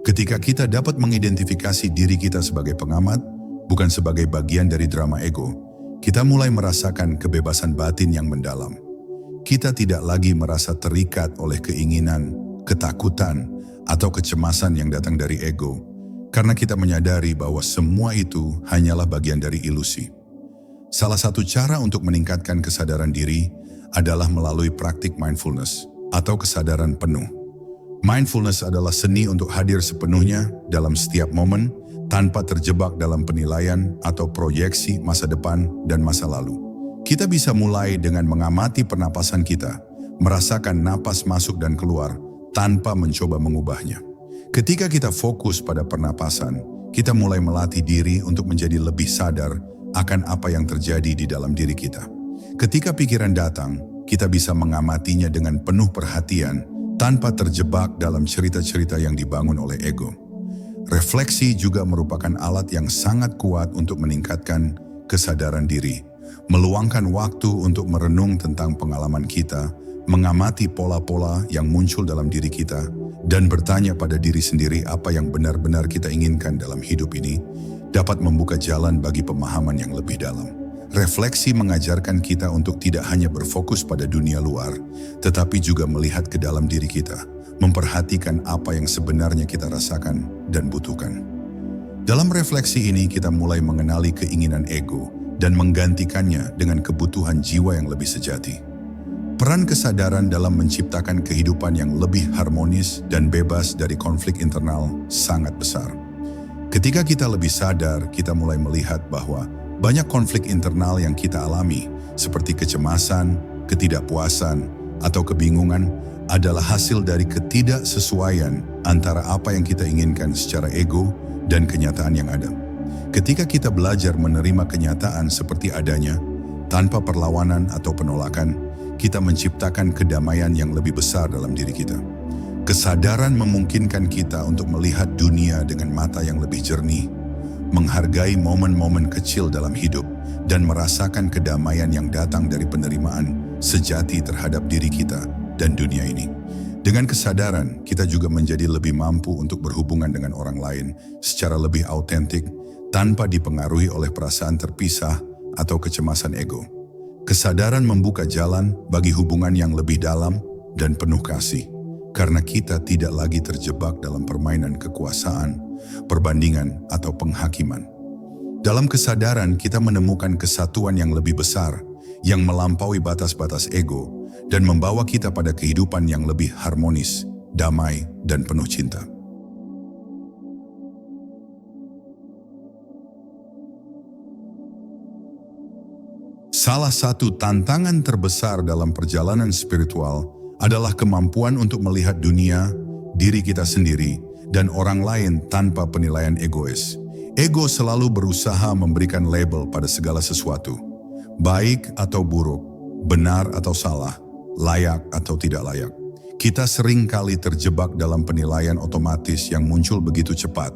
Ketika kita dapat mengidentifikasi diri kita sebagai pengamat, bukan sebagai bagian dari drama ego, kita mulai merasakan kebebasan batin yang mendalam. Kita tidak lagi merasa terikat oleh keinginan, ketakutan, atau kecemasan yang datang dari ego, karena kita menyadari bahwa semua itu hanyalah bagian dari ilusi. Salah satu cara untuk meningkatkan kesadaran diri adalah melalui praktik mindfulness atau kesadaran penuh. Mindfulness adalah seni untuk hadir sepenuhnya dalam setiap momen tanpa terjebak dalam penilaian atau proyeksi masa depan dan masa lalu. Kita bisa mulai dengan mengamati pernapasan kita, merasakan napas masuk dan keluar tanpa mencoba mengubahnya. Ketika kita fokus pada pernapasan, kita mulai melatih diri untuk menjadi lebih sadar akan apa yang terjadi di dalam diri kita. Ketika pikiran datang, kita bisa mengamatinya dengan penuh perhatian tanpa terjebak dalam cerita-cerita yang dibangun oleh ego. Refleksi juga merupakan alat yang sangat kuat untuk meningkatkan kesadaran diri, meluangkan waktu untuk merenung tentang pengalaman kita, mengamati pola-pola yang muncul dalam diri kita, dan bertanya pada diri sendiri apa yang benar-benar kita inginkan dalam hidup ini, dapat membuka jalan bagi pemahaman yang lebih dalam. Refleksi mengajarkan kita untuk tidak hanya berfokus pada dunia luar, tetapi juga melihat ke dalam diri kita, memperhatikan apa yang sebenarnya kita rasakan dan butuhkan. Dalam refleksi ini kita mulai mengenali keinginan ego dan menggantikannya dengan kebutuhan jiwa yang lebih sejati. Peran kesadaran dalam menciptakan kehidupan yang lebih harmonis dan bebas dari konflik internal sangat besar. Ketika kita lebih sadar, kita mulai melihat bahwa banyak konflik internal yang kita alami, seperti kecemasan, ketidakpuasan, atau kebingungan, adalah hasil dari ketidaksesuaian antara apa yang kita inginkan secara ego dan kenyataan yang ada. Ketika kita belajar menerima kenyataan seperti adanya, tanpa perlawanan atau penolakan, kita menciptakan kedamaian yang lebih besar dalam diri kita. Kesadaran memungkinkan kita untuk melihat dunia dengan mata yang lebih jernih, menghargai momen-momen kecil dalam hidup, dan merasakan kedamaian yang datang dari penerimaan sejati terhadap diri kita dan dunia ini. Dengan kesadaran, kita juga menjadi lebih mampu untuk berhubungan dengan orang lain secara lebih autentik, tanpa dipengaruhi oleh perasaan terpisah atau kecemasan ego. Kesadaran membuka jalan bagi hubungan yang lebih dalam dan penuh kasih, karena kita tidak lagi terjebak dalam permainan kekuasaan, perbandingan, atau penghakiman. Dalam kesadaran, kita menemukan kesatuan yang lebih besar, yang melampaui batas-batas ego, dan membawa kita pada kehidupan yang lebih harmonis, damai, dan penuh cinta. Salah satu tantangan terbesar dalam perjalanan spiritual adalah kemampuan untuk melihat dunia, diri kita sendiri, dan orang lain tanpa penilaian egois. Ego selalu berusaha memberikan label pada segala sesuatu, baik atau buruk, benar atau salah, layak atau tidak layak. Kita sering kali terjebak dalam penilaian otomatis yang muncul begitu cepat,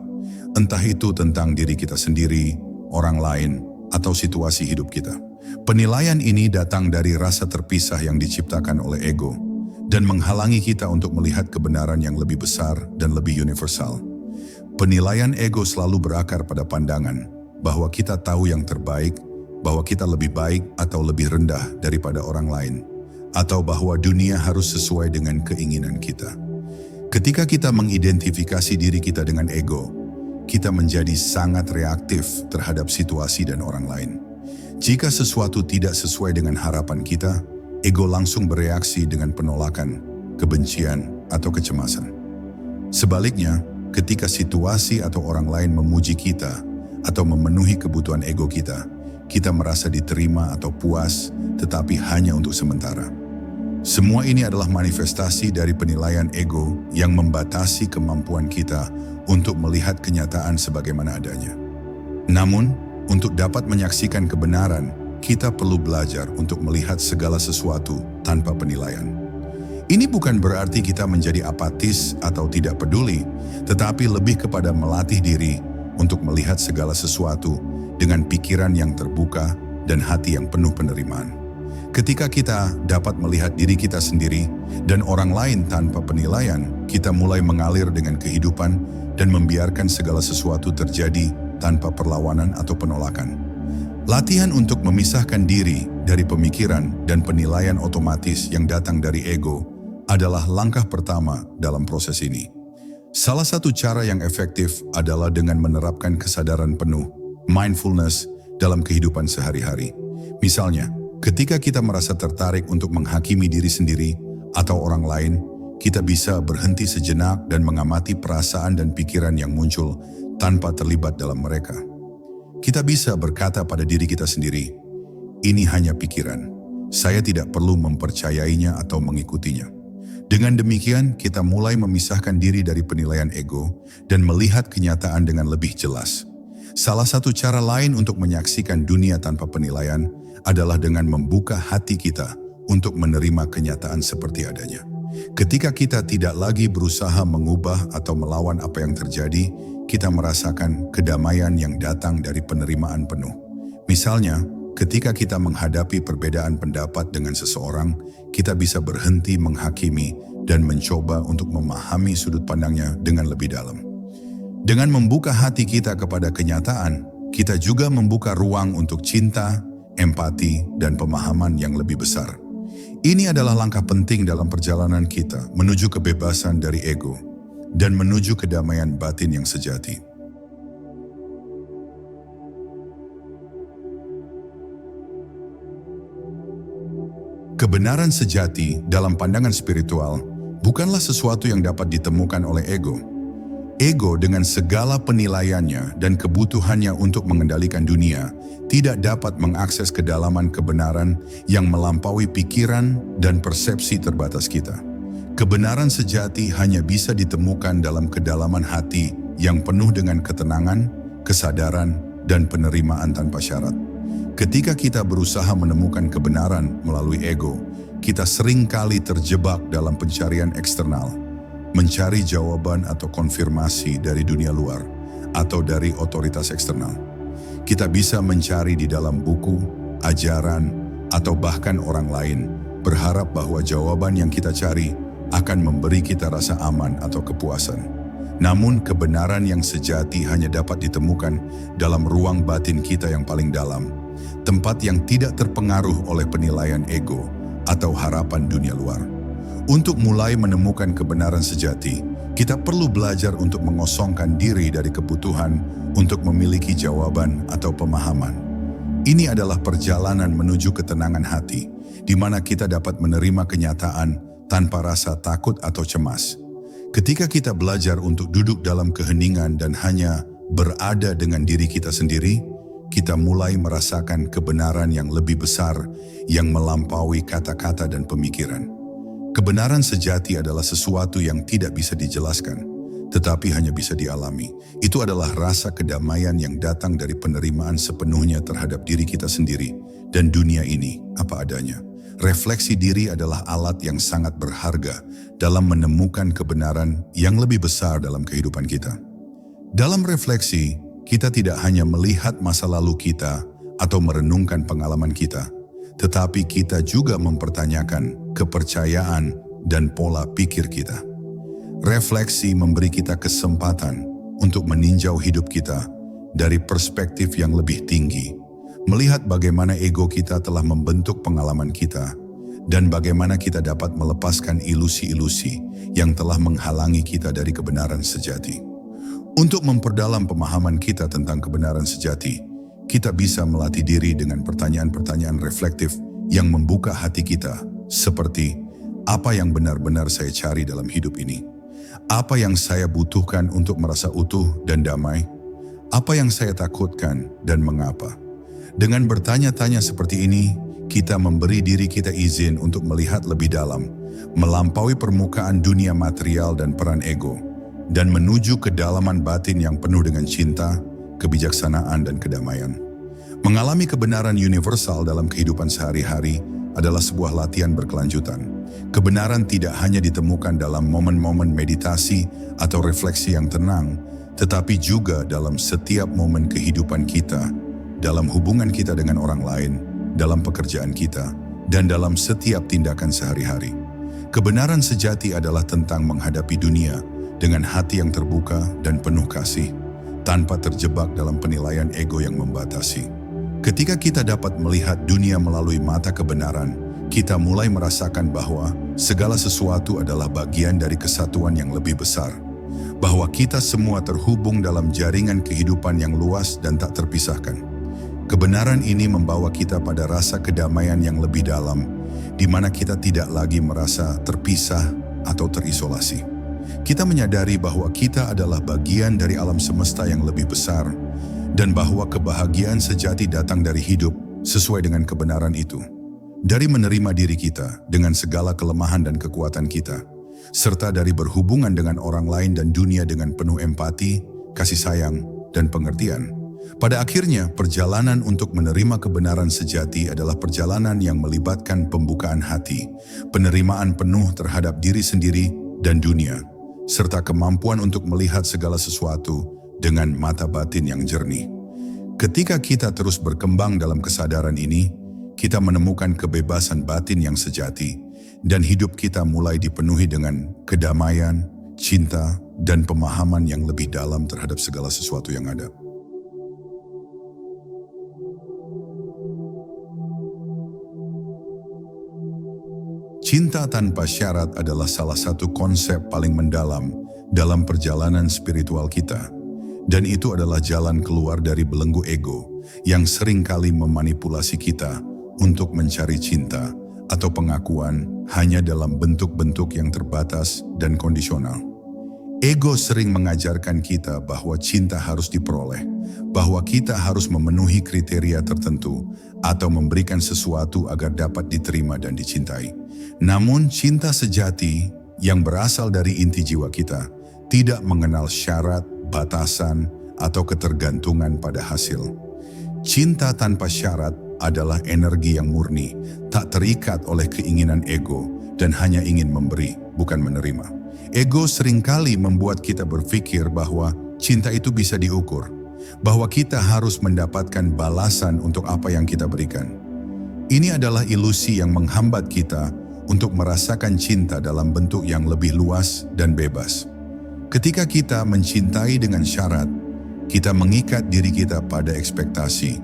entah itu tentang diri kita sendiri, orang lain, atau situasi hidup kita. Penilaian ini datang dari rasa terpisah yang diciptakan oleh ego dan menghalangi kita untuk melihat kebenaran yang lebih besar dan lebih universal. Penilaian ego selalu berakar pada pandangan bahwa kita tahu yang terbaik, bahwa kita lebih baik atau lebih rendah daripada orang lain, atau bahwa dunia harus sesuai dengan keinginan kita. Ketika kita mengidentifikasi diri kita dengan ego, kita menjadi sangat reaktif terhadap situasi dan orang lain. Jika sesuatu tidak sesuai dengan harapan kita, ego langsung bereaksi dengan penolakan, kebencian, atau kecemasan. Sebaliknya, ketika situasi atau orang lain memuji kita atau memenuhi kebutuhan ego kita, kita merasa diterima atau puas, tetapi hanya untuk sementara. Semua ini adalah manifestasi dari penilaian ego yang membatasi kemampuan kita untuk melihat kenyataan sebagaimana adanya. Namun, untuk dapat menyaksikan kebenaran, kita perlu belajar untuk melihat segala sesuatu tanpa penilaian. Ini bukan berarti kita menjadi apatis atau tidak peduli, tetapi lebih kepada melatih diri untuk melihat segala sesuatu dengan pikiran yang terbuka dan hati yang penuh penerimaan. Ketika kita dapat melihat diri kita sendiri dan orang lain tanpa penilaian, kita mulai mengalir dengan kehidupan dan membiarkan segala sesuatu terjadi tanpa perlawanan atau penolakan. Latihan untuk memisahkan diri dari pemikiran dan penilaian otomatis yang datang dari ego adalah langkah pertama dalam proses ini. Salah satu cara yang efektif adalah dengan menerapkan kesadaran penuh, mindfulness, dalam kehidupan sehari-hari. Misalnya, Ketika kita merasa tertarik untuk menghakimi diri sendiri atau orang lain, kita bisa berhenti sejenak dan mengamati perasaan dan pikiran yang muncul tanpa terlibat dalam mereka. Kita bisa berkata pada diri kita sendiri, "Ini hanya pikiran. Saya tidak perlu mempercayainya atau mengikutinya." Dengan demikian, kita mulai memisahkan diri dari penilaian ego dan melihat kenyataan dengan lebih jelas. Salah satu cara lain untuk menyaksikan dunia tanpa penilaian adalah dengan membuka hati kita untuk menerima kenyataan seperti adanya. Ketika kita tidak lagi berusaha mengubah atau melawan apa yang terjadi, kita merasakan kedamaian yang datang dari penerimaan penuh. Misalnya, ketika kita menghadapi perbedaan pendapat dengan seseorang, kita bisa berhenti menghakimi dan mencoba untuk memahami sudut pandangnya dengan lebih dalam. Dengan membuka hati kita kepada kenyataan, kita juga membuka ruang untuk cinta, empati, dan pemahaman yang lebih besar. Ini adalah langkah penting dalam perjalanan kita menuju kebebasan dari ego dan menuju kedamaian batin yang sejati. Kebenaran sejati dalam pandangan spiritual bukanlah sesuatu yang dapat ditemukan oleh ego. Ego dengan segala penilaiannya dan kebutuhannya untuk mengendalikan dunia tidak dapat mengakses kedalaman kebenaran yang melampaui pikiran dan persepsi terbatas kita. Kebenaran sejati hanya bisa ditemukan dalam kedalaman hati yang penuh dengan ketenangan, kesadaran, dan penerimaan tanpa syarat. Ketika kita berusaha menemukan kebenaran melalui ego, kita seringkali terjebak dalam pencarian eksternal, mencari jawaban atau konfirmasi dari dunia luar atau dari otoritas eksternal. Kita bisa mencari di dalam buku, ajaran, atau bahkan orang lain, berharap bahwa jawaban yang kita cari akan memberi kita rasa aman atau kepuasan. Namun kebenaran yang sejati hanya dapat ditemukan dalam ruang batin kita yang paling dalam, tempat yang tidak terpengaruh oleh penilaian ego atau harapan dunia luar. Untuk mulai menemukan kebenaran sejati, kita perlu belajar untuk mengosongkan diri dari kebutuhan untuk memiliki jawaban atau pemahaman. Ini adalah perjalanan menuju ketenangan hati, di mana kita dapat menerima kenyataan tanpa rasa takut atau cemas. Ketika kita belajar untuk duduk dalam keheningan dan hanya berada dengan diri kita sendiri, kita mulai merasakan kebenaran yang lebih besar yang melampaui kata-kata dan pemikiran. Kebenaran sejati adalah sesuatu yang tidak bisa dijelaskan, tetapi hanya bisa dialami. Itu adalah rasa kedamaian yang datang dari penerimaan sepenuhnya terhadap diri kita sendiri dan dunia ini apa adanya. Refleksi diri adalah alat yang sangat berharga dalam menemukan kebenaran yang lebih besar dalam kehidupan kita. Dalam refleksi, kita tidak hanya melihat masa lalu kita atau merenungkan pengalaman kita, tetapi kita juga mempertanyakan kepercayaan dan pola pikir kita. Refleksi memberi kita kesempatan untuk meninjau hidup kita dari perspektif yang lebih tinggi, melihat bagaimana ego kita telah membentuk pengalaman kita, dan bagaimana kita dapat melepaskan ilusi-ilusi yang telah menghalangi kita dari kebenaran sejati. Untuk memperdalam pemahaman kita tentang kebenaran sejati, kita bisa melatih diri dengan pertanyaan-pertanyaan reflektif yang membuka hati kita, seperti apa yang benar-benar saya cari dalam hidup ini? Apa yang saya butuhkan untuk merasa utuh dan damai? Apa yang saya takutkan dan mengapa? Dengan bertanya-tanya seperti ini, kita memberi diri kita izin untuk melihat lebih dalam, melampaui permukaan dunia material dan peran ego, dan menuju kedalaman batin yang penuh dengan cinta, kebijaksanaan, dan kedamaian. Mengalami kebenaran universal dalam kehidupan sehari-hari adalah sebuah latihan berkelanjutan. Kebenaran tidak hanya ditemukan dalam momen-momen meditasi atau refleksi yang tenang, tetapi juga dalam setiap momen kehidupan kita, dalam hubungan kita dengan orang lain, dalam pekerjaan kita, dan dalam setiap tindakan sehari-hari. Kebenaran sejati adalah tentang menghadapi dunia dengan hati yang terbuka dan penuh kasih, tanpa terjebak dalam penilaian ego yang membatasi. Ketika kita dapat melihat dunia melalui mata kebenaran, kita mulai merasakan bahwa segala sesuatu adalah bagian dari kesatuan yang lebih besar, bahwa kita semua terhubung dalam jaringan kehidupan yang luas dan tak terpisahkan. Kebenaran ini membawa kita pada rasa kedamaian yang lebih dalam, di mana kita tidak lagi merasa terpisah atau terisolasi. Kita menyadari bahwa kita adalah bagian dari alam semesta yang lebih besar, dan bahwa kebahagiaan sejati datang dari hidup sesuai dengan kebenaran itu. Dari menerima diri kita dengan segala kelemahan dan kekuatan kita, serta dari berhubungan dengan orang lain dan dunia dengan penuh empati, kasih sayang, dan pengertian. Pada akhirnya, perjalanan untuk menerima kebenaran sejati adalah perjalanan yang melibatkan pembukaan hati, penerimaan penuh terhadap diri sendiri dan dunia, serta kemampuan untuk melihat segala sesuatu dengan mata batin yang jernih. Ketika kita terus berkembang dalam kesadaran ini, kita menemukan kebebasan batin yang sejati, dan hidup kita mulai dipenuhi dengan kedamaian, cinta, dan pemahaman yang lebih dalam terhadap segala sesuatu yang ada. Cinta tanpa syarat adalah salah satu konsep paling mendalam dalam perjalanan spiritual kita. Dan itu adalah jalan keluar dari belenggu ego yang seringkali memanipulasi kita untuk mencari cinta atau pengakuan hanya dalam bentuk-bentuk yang terbatas dan kondisional. Ego sering mengajarkan kita bahwa cinta harus diperoleh, bahwa kita harus memenuhi kriteria tertentu atau memberikan sesuatu agar dapat diterima dan dicintai. Namun cinta sejati yang berasal dari inti jiwa kita tidak mengenal syarat, batasan, atau ketergantungan pada hasil. Cinta tanpa syarat adalah energi yang murni, tak terikat oleh keinginan ego dan hanya ingin memberi, bukan menerima. Ego seringkali membuat kita berpikir bahwa cinta itu bisa diukur, bahwa kita harus mendapatkan balasan untuk apa yang kita berikan. Ini adalah ilusi yang menghambat kita untuk merasakan cinta dalam bentuk yang lebih luas dan bebas. Ketika kita mencintai dengan syarat, kita mengikat diri kita pada ekspektasi,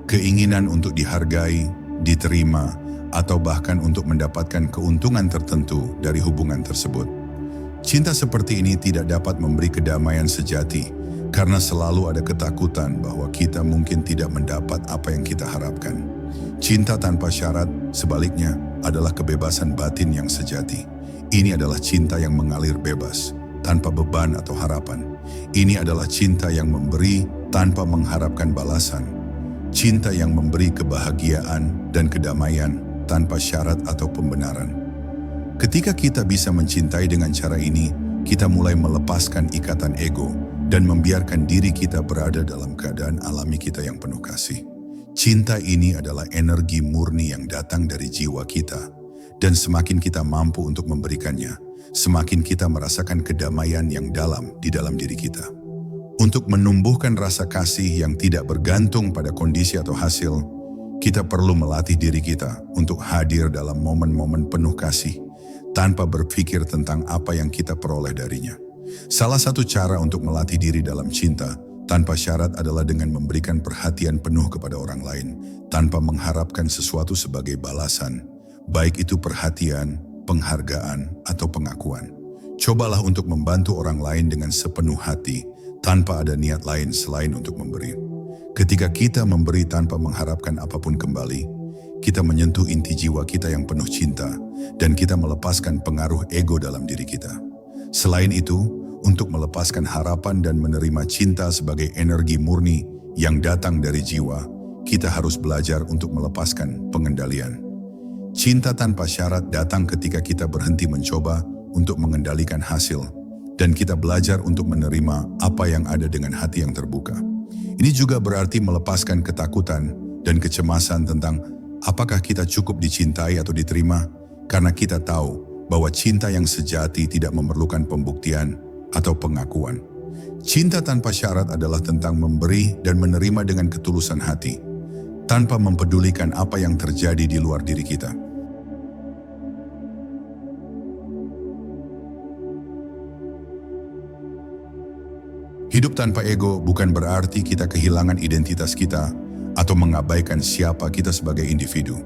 keinginan untuk dihargai, diterima, atau bahkan untuk mendapatkan keuntungan tertentu dari hubungan tersebut. Cinta seperti ini tidak dapat memberi kedamaian sejati karena selalu ada ketakutan bahwa kita mungkin tidak mendapat apa yang kita harapkan. Cinta tanpa syarat, sebaliknya, adalah kebebasan batin yang sejati. Ini adalah cinta yang mengalir bebas, tanpa beban atau harapan. Ini adalah cinta yang memberi tanpa mengharapkan balasan. Cinta yang memberi kebahagiaan dan kedamaian tanpa syarat atau pembenaran. Ketika kita bisa mencintai dengan cara ini, kita mulai melepaskan ikatan ego dan membiarkan diri kita berada dalam keadaan alami kita yang penuh kasih. Cinta ini adalah energi murni yang datang dari jiwa kita, dan semakin kita mampu untuk memberikannya, semakin kita merasakan kedamaian yang dalam di dalam diri kita. Untuk menumbuhkan rasa kasih yang tidak bergantung pada kondisi atau hasil, kita perlu melatih diri kita untuk hadir dalam momen-momen penuh kasih, tanpa berpikir tentang apa yang kita peroleh darinya. Salah satu cara untuk melatih diri dalam cinta tanpa syarat adalah dengan memberikan perhatian penuh kepada orang lain, tanpa mengharapkan sesuatu sebagai balasan, baik itu perhatian, penghargaan, atau pengakuan. Cobalah untuk membantu orang lain dengan sepenuh hati, tanpa ada niat lain selain untuk memberi. Ketika kita memberi tanpa mengharapkan apapun kembali, kita menyentuh inti jiwa kita yang penuh cinta, dan kita melepaskan pengaruh ego dalam diri kita. Selain itu, untuk melepaskan harapan dan menerima cinta sebagai energi murni yang datang dari jiwa, kita harus belajar untuk melepaskan pengendalian. Cinta tanpa syarat datang ketika kita berhenti mencoba untuk mengendalikan hasil, dan kita belajar untuk menerima apa yang ada dengan hati yang terbuka. Ini juga berarti melepaskan ketakutan dan kecemasan tentang apakah kita cukup dicintai atau diterima, karena kita tahu bahwa cinta yang sejati tidak memerlukan pembuktian atau pengakuan. Cinta tanpa syarat adalah tentang memberi dan menerima dengan ketulusan hati, tanpa mempedulikan apa yang terjadi di luar diri kita. Hidup tanpa ego bukan berarti kita kehilangan identitas kita atau mengabaikan siapa kita sebagai individu.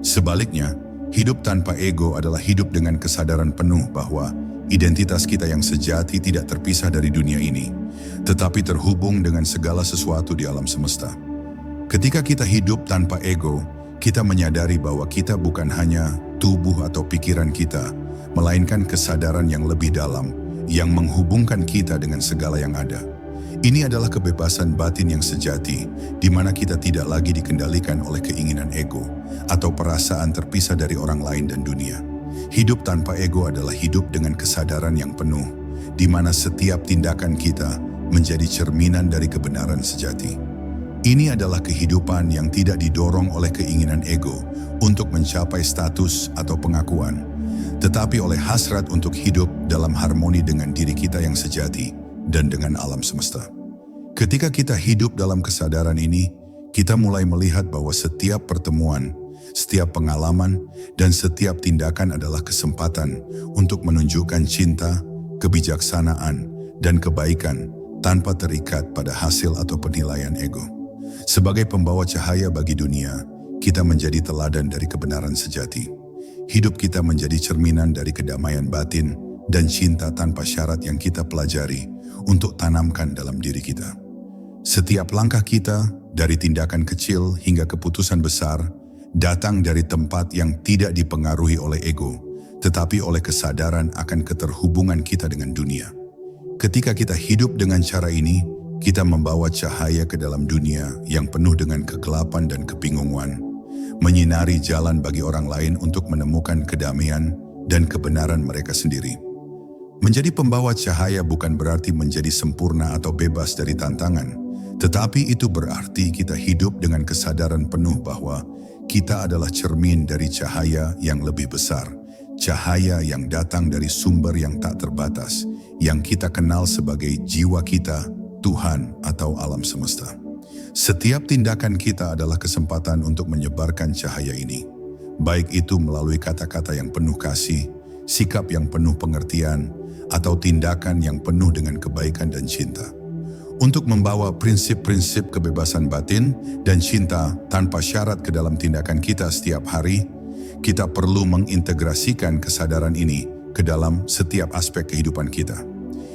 Sebaliknya, hidup tanpa ego adalah hidup dengan kesadaran penuh bahwa identitas kita yang sejati tidak terpisah dari dunia ini, tetapi terhubung dengan segala sesuatu di alam semesta. Ketika kita hidup tanpa ego, kita menyadari bahwa kita bukan hanya tubuh atau pikiran kita, melainkan kesadaran yang lebih dalam yang menghubungkan kita dengan segala yang ada. Ini adalah kebebasan batin yang sejati, di mana kita tidak lagi dikendalikan oleh keinginan ego atau perasaan terpisah dari orang lain dan dunia. Hidup tanpa ego adalah hidup dengan kesadaran yang penuh, di mana setiap tindakan kita menjadi cerminan dari kebenaran sejati. Ini adalah kehidupan yang tidak didorong oleh keinginan ego untuk mencapai status atau pengakuan, tetapi oleh hasrat untuk hidup dalam harmoni dengan diri kita yang sejati dan dengan alam semesta. Ketika kita hidup dalam kesadaran ini, kita mulai melihat bahwa setiap pertemuan, setiap pengalaman, dan setiap tindakan adalah kesempatan untuk menunjukkan cinta, kebijaksanaan, dan kebaikan tanpa terikat pada hasil atau penilaian ego. Sebagai pembawa cahaya bagi dunia, kita menjadi teladan dari kebenaran sejati. Hidup kita menjadi cerminan dari kedamaian batin dan cinta tanpa syarat yang kita pelajari untuk tanamkan dalam diri kita. Setiap langkah kita, dari tindakan kecil hingga keputusan besar, datang dari tempat yang tidak dipengaruhi oleh ego, tetapi oleh kesadaran akan keterhubungan kita dengan dunia. Ketika kita hidup dengan cara ini, kita membawa cahaya ke dalam dunia yang penuh dengan kegelapan dan kebingungan, menyinari jalan bagi orang lain untuk menemukan kedamaian dan kebenaran mereka sendiri. Menjadi pembawa cahaya bukan berarti menjadi sempurna atau bebas dari tantangan, tetapi itu berarti kita hidup dengan kesadaran penuh bahwa kita adalah cermin dari cahaya yang lebih besar, cahaya yang datang dari sumber yang tak terbatas, yang kita kenal sebagai jiwa kita, Tuhan atau alam semesta. Setiap tindakan kita adalah kesempatan untuk menyebarkan cahaya ini, baik itu melalui kata-kata yang penuh kasih, sikap yang penuh pengertian, atau tindakan yang penuh dengan kebaikan dan cinta. Untuk membawa prinsip-prinsip kebebasan batin dan cinta tanpa syarat ke dalam tindakan kita setiap hari, kita perlu mengintegrasikan kesadaran ini ke dalam setiap aspek kehidupan kita.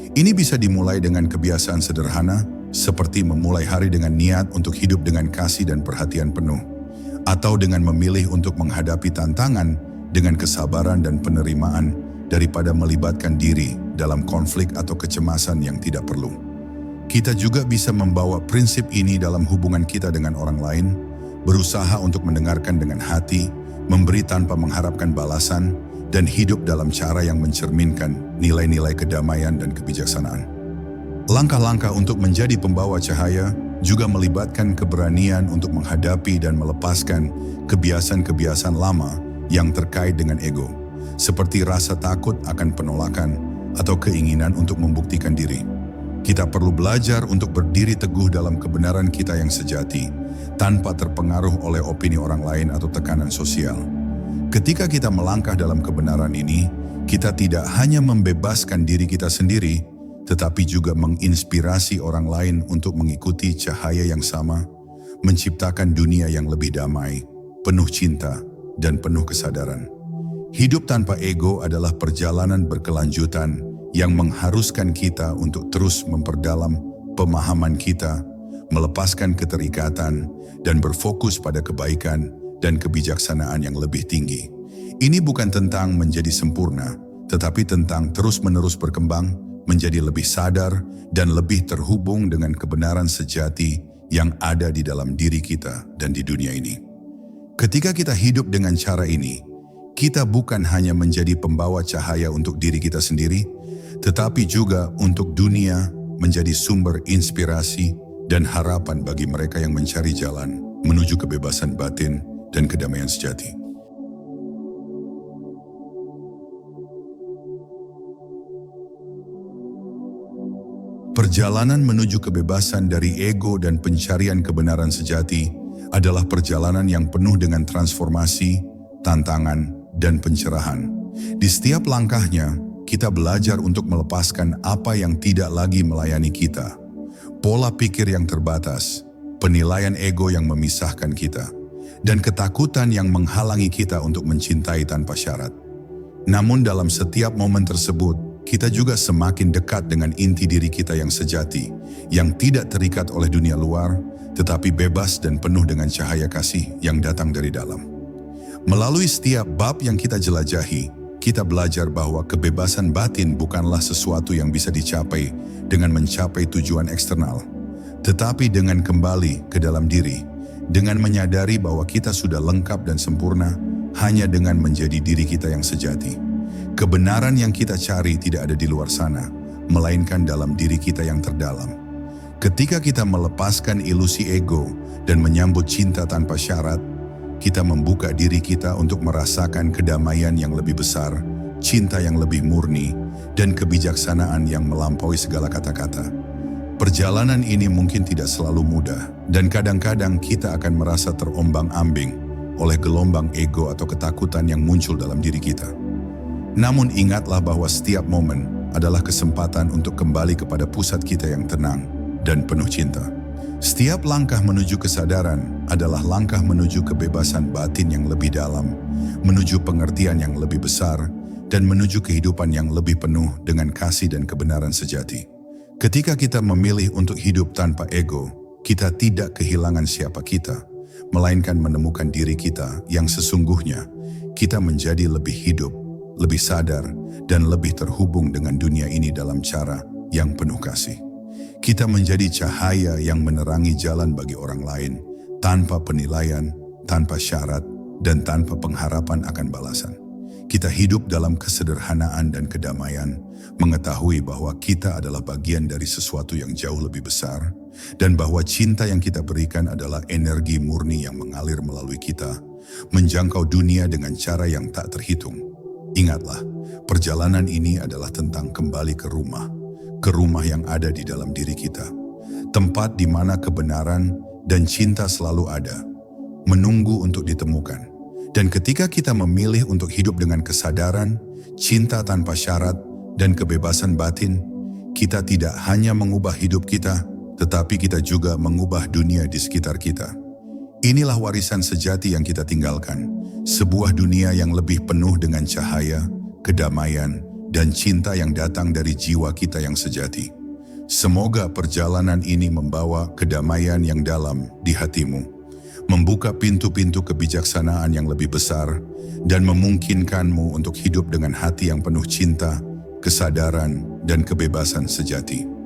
Ini bisa dimulai dengan kebiasaan sederhana, seperti memulai hari dengan niat untuk hidup dengan kasih dan perhatian penuh, atau dengan memilih untuk menghadapi tantangan dengan kesabaran dan penerimaan daripada melibatkan diri dalam konflik atau kecemasan yang tidak perlu. Kita juga bisa membawa prinsip ini dalam hubungan kita dengan orang lain, berusaha untuk mendengarkan dengan hati, memberi tanpa mengharapkan balasan, dan hidup dalam cara yang mencerminkan nilai-nilai kedamaian dan kebijaksanaan. Langkah-langkah untuk menjadi pembawa cahaya juga melibatkan keberanian untuk menghadapi dan melepaskan kebiasaan-kebiasaan lama yang terkait dengan ego, seperti rasa takut akan penolakan atau keinginan untuk membuktikan diri. Kita perlu belajar untuk berdiri teguh dalam kebenaran kita yang sejati, tanpa terpengaruh oleh opini orang lain atau tekanan sosial. Ketika kita melangkah dalam kebenaran ini, kita tidak hanya membebaskan diri kita sendiri, tetapi juga menginspirasi orang lain untuk mengikuti cahaya yang sama, menciptakan dunia yang lebih damai, penuh cinta, dan penuh kesadaran. Hidup tanpa ego adalah perjalanan berkelanjutan yang mengharuskan kita untuk terus memperdalam pemahaman kita, melepaskan keterikatan, dan berfokus pada kebaikan dan kebijaksanaan yang lebih tinggi. Ini bukan tentang menjadi sempurna, tetapi tentang terus-menerus berkembang, menjadi lebih sadar dan lebih terhubung dengan kebenaran sejati yang ada di dalam diri kita dan di dunia ini. Ketika kita hidup dengan cara ini, kita bukan hanya menjadi pembawa cahaya untuk diri kita sendiri, tetapi juga untuk dunia, menjadi sumber inspirasi dan harapan bagi mereka yang mencari jalan menuju kebebasan batin dan kedamaian sejati. Perjalanan menuju kebebasan dari ego dan pencarian kebenaran sejati adalah perjalanan yang penuh dengan transformasi, tantangan, dan pencerahan. Di setiap langkahnya, kita belajar untuk melepaskan apa yang tidak lagi melayani kita, pola pikir yang terbatas, penilaian ego yang memisahkan kita, dan ketakutan yang menghalangi kita untuk mencintai tanpa syarat. Namun dalam setiap momen tersebut, kita juga semakin dekat dengan inti diri kita yang sejati, yang tidak terikat oleh dunia luar, tetapi bebas dan penuh dengan cahaya kasih yang datang dari dalam. Melalui setiap bab yang kita jelajahi, kita belajar bahwa kebebasan batin bukanlah sesuatu yang bisa dicapai dengan mencapai tujuan eksternal, tetapi dengan kembali ke dalam diri, dengan menyadari bahwa kita sudah lengkap dan sempurna hanya dengan menjadi diri kita yang sejati. Kebenaran yang kita cari tidak ada di luar sana, melainkan dalam diri kita yang terdalam. Ketika kita melepaskan ilusi ego dan menyambut cinta tanpa syarat, kita membuka diri kita untuk merasakan kedamaian yang lebih besar, cinta yang lebih murni, dan kebijaksanaan yang melampaui segala kata-kata. Perjalanan ini mungkin tidak selalu mudah, dan kadang-kadang kita akan merasa terombang-ambing oleh gelombang ego atau ketakutan yang muncul dalam diri kita. Namun ingatlah bahwa setiap momen adalah kesempatan untuk kembali kepada pusat kita yang tenang dan penuh cinta. Setiap langkah menuju kesadaran adalah langkah menuju kebebasan batin yang lebih dalam, menuju pengertian yang lebih besar, dan menuju kehidupan yang lebih penuh dengan kasih dan kebenaran sejati. Ketika kita memilih untuk hidup tanpa ego, kita tidak kehilangan siapa kita, melainkan menemukan diri kita yang sesungguhnya. Kita menjadi lebih hidup, lebih sadar, dan lebih terhubung dengan dunia ini dalam cara yang penuh kasih. Kita menjadi cahaya yang menerangi jalan bagi orang lain, tanpa penilaian, tanpa syarat, dan tanpa pengharapan akan balasan. Kita hidup dalam kesederhanaan dan kedamaian, mengetahui bahwa kita adalah bagian dari sesuatu yang jauh lebih besar, dan bahwa cinta yang kita berikan adalah energi murni yang mengalir melalui kita, menjangkau dunia dengan cara yang tak terhitung. Ingatlah, perjalanan ini adalah tentang kembali ke rumah yang ada di dalam diri kita. Tempat di mana kebenaran dan cinta selalu ada, menunggu untuk ditemukan. Dan ketika kita memilih untuk hidup dengan kesadaran, cinta tanpa syarat, dan kebebasan batin, kita tidak hanya mengubah hidup kita, tetapi kita juga mengubah dunia di sekitar kita. Inilah warisan sejati yang kita tinggalkan, sebuah dunia yang lebih penuh dengan cahaya, kedamaian, dan cinta yang datang dari jiwa kita yang sejati. Semoga perjalanan ini membawa kedamaian yang dalam di hatimu, membuka pintu-pintu kebijaksanaan yang lebih besar, dan memungkinkanmu untuk hidup dengan hati yang penuh cinta, kesadaran, dan kebebasan sejati.